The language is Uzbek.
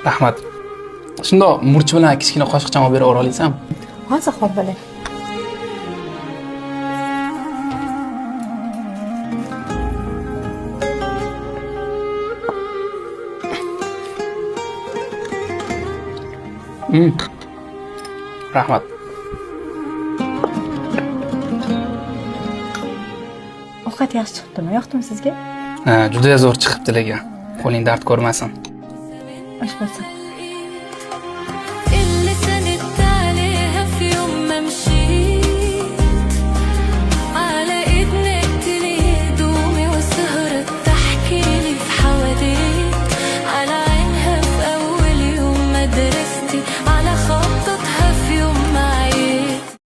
Rahmat. Shundoq murch bilan kichkina qoshiqcham olib bera olasanmi? Hozir hol bo'ling. Rahmat. Ovqat yaxshi chiqibdimi? Yoqdimi sizga? Ha, juda zo'r chiqibdi lekin. Qo'ling dard ko'rmasin. Osh bo'lsin.